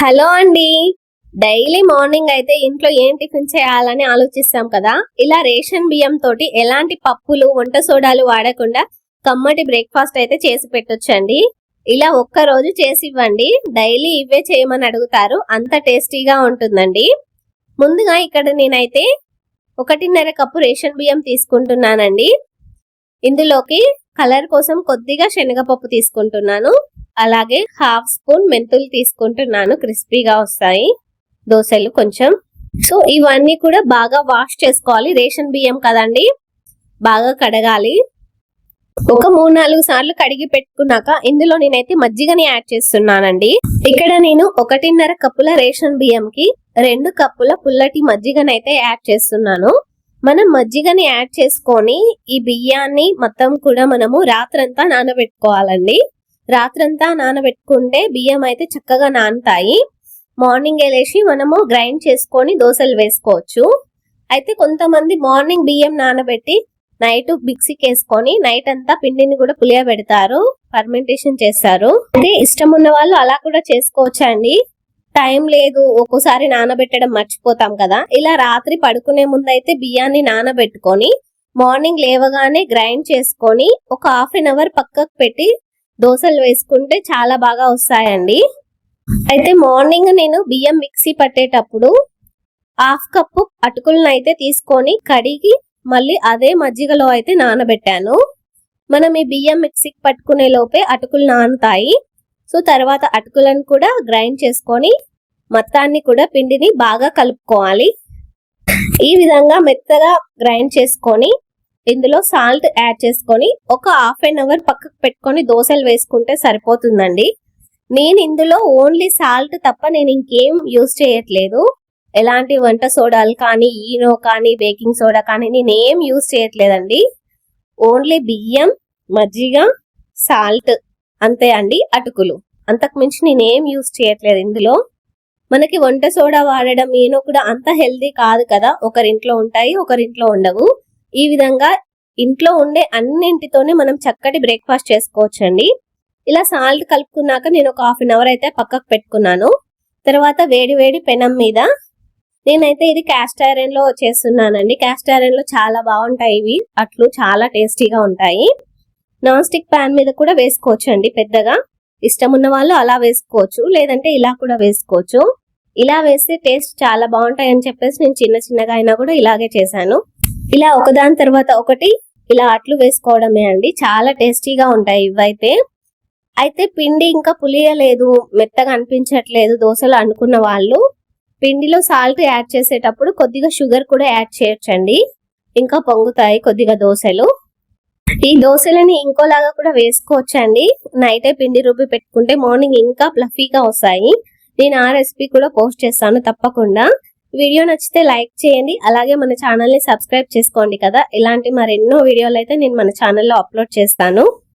Hello అండి. Daily morning అయితే ఇంట్లో ఏం టిఫిన్ చేయాలని ఆలోచిస్తాం కదా. ఇలా రేషన్ బియ్యం తోటి ఎలాంటి పప్పులు వంట సోడాలు వాడకుండా కమ్మటి బ్రేక్ఫాస్ట్ అయితే చేసి పెట్టొచ్చండి. ఇలా ఒక్క రోజు చేసి ఇవ్వండి, డైలీ ఇవే చేయమని అడుగుతారు, అంత టేస్టీగా ఉంటుందండి. ముందుగా ఇక్కడ నేనైతే 1.5 కప్పు రేషన్ బియ్యం తీసుకుంటున్నానండి. ఇందులోకి కలర్ కోసం కొద్దిగా శనగపప్పు తీసుకుంటున్నాను. అలాగే 1/2 స్పూన్ మెంతులు తీసుకుంటున్నాను, క్రిస్పీగా వస్తాయి దోశలు కొంచెం. సో ఇవన్నీ కూడా బాగా వాష్ చేసుకోవాలి, రేషన్ బియ్యం కదండి, బాగా కడగాలి. ఒక 3-4 సార్లు కడిగి పెట్టుకున్నాక ఇందులో నేనైతే మజ్జిగని యాడ్ చేస్తున్నానండి. ఇక్కడ నేను 1.5 కప్పుల రేషన్ బియ్యంకి 2 కప్పుల పుల్లటి మజ్జిగనైతే యాడ్ చేస్తున్నాను. మనం మజ్జిగని యాడ్ చేసుకొని ఈ బియ్యాన్ని మొత్తం కూడా మనము రాత్రంతా నానబెట్టుకోవాలండి. రాత్రంతా నానబెట్టుకుంటే బియ్యం అయితే చక్కగా నానుతాయి. మార్నింగ్ లేచి మనము గ్రైండ్ చేసుకొని దోశలు వేసుకోవచ్చు. అయితే కొంతమంది మార్నింగ్ బియ్యం నానబెట్టి నైట్ మిక్సీకి వేసుకొని నైట్ అంతా పిండిని కూడా పులియబెడతారు, ఫర్మెంటేషన్ చేస్తారు. అయితే ఇష్టం ఉన్న వాళ్ళు అలా కూడా చేసుకోవచ్చు అండి. టైం లేదు, ఒక్కోసారి నానబెట్టడం మర్చిపోతాం కదా, ఇలా రాత్రి పడుకునే ముందు అయితే బియ్యాన్ని నానబెట్టుకొని మార్నింగ్ లేవగానే గ్రైండ్ చేసుకొని ఒక 1/2 అవర్ పక్కకు పెట్టి దోశలు వేసుకుంటే చాలా బాగా వస్తాయండి. అయితే మార్నింగ్ నేను బియ్యం మిక్సీ పట్టేటప్పుడు 1/2 కప్పు అటుకులను అయితే తీసుకొని కడిగి మళ్ళీ అదే మజ్జిగలో అయితే నానబెట్టాను. మనం ఈ బియ్యం మిక్సీకి పట్టుకునే లోపే అటుకులు నానుతాయి. సో తర్వాత అటుకులను కూడా గ్రైండ్ చేసుకొని మొత్తాన్ని కూడా పిండిని బాగా కలుపుకోవాలి. ఈ విధంగా మెత్తగా గ్రైండ్ చేసుకొని ఇందులో సాల్ట్ యాడ్ చేసుకొని ఒక 1/2 అవర్ పక్కకు పెట్టుకొని దోశలు వేసుకుంటే సరిపోతుందండి. నేను ఇందులో ఓన్లీ సాల్ట్ తప్ప నేను ఇంకేం యూజ్ చేయట్లేదు. ఎలాంటి వంట సోడాలు కానీ, ఈనో కానీ, బేకింగ్ సోడా కానీ నేను ఏం యూజ్ చేయట్లేదండి. ఓన్లీ బియ్యం, మజ్జిగ, సాల్ట్ అంతే అండి, అటుకులు, అంతకు మించి నేనేం యూజ్ చేయట్లేదు ఇందులో. మనకి వంట సోడా వాడడం, ఈనో కూడా అంత హెల్దీ కాదు కదా, ఒకరింట్లో ఉంటాయి ఒకరింట్లో ఉండవు. ఈ విధంగా ఇంట్లో ఉండే అన్నింటితోనే మనం చక్కటి బ్రేక్ఫాస్ట్ చేసుకోవచ్చండి. ఇలా సాల్ట్ కలుపుకున్నాక నేను ఒక 1/2 అవర్ అయితే పక్కకు పెట్టుకున్నాను. తర్వాత వేడి వేడి పెనం మీద నేనైతే ఇది క్యాస్ట్ ఐరన్ లో చేస్తున్నానండి. క్యాస్ట్ ఐరన్ లో చాలా బాగుంటాయి ఇవి అట్లు, చాలా టేస్టీగా ఉంటాయి. నాన్ స్టిక్ ప్యాన్ మీద కూడా వేసుకోవచ్చు అండి, పెద్దగా ఇష్టం ఉన్న వాళ్ళు అలా వేసుకోవచ్చు, లేదంటే ఇలా కూడా వేసుకోవచ్చు. ఇలా వేస్తే టేస్ట్ చాలా బాగుంటాయి అని చెప్పేసి నేను చిన్నగా అయినా కూడా ఇలాగే చేశాను. ఇలా ఒకదాని తర్వాత ఒకటి ఇలా అట్లు వేసుకోవడమే అండి, చాలా టేస్టీగా ఉంటాయి ఇవైతే. అయితే పిండి ఇంకా పులియలేదు, మెత్తగా అనిపించట్లేదు దోశలు అనుకున్న వాళ్ళు పిండిలో సాల్ట్ యాడ్ చేసేటప్పుడు కొద్దిగా షుగర్ కూడా యాడ్ చేయొచ్చండి, ఇంకా పొంగుతాయి కొద్దిగా దోశలు. ఈ దోశలని ఇంకోలాగా కూడా వేసుకోవచ్చండి. నైటే పిండి రుబ్బి పెట్టుకుంటే మార్నింగ్ ఇంకా ఫ్లఫీగా వస్తాయి. నేను ఆ రెసిపీ కూడా పోస్ట్ చేస్తాను తప్పకుండా. వీడియో నచ్చితే లైక్ చేయండి, అలాగే మన ఛానల్ని సబ్స్క్రైబ్ చేసుకోండి కదా. ఇలాంటి మరెన్నో వీడియోలు అయితే నేను మన ఛానల్లో అప్లోడ్ చేస్తాను.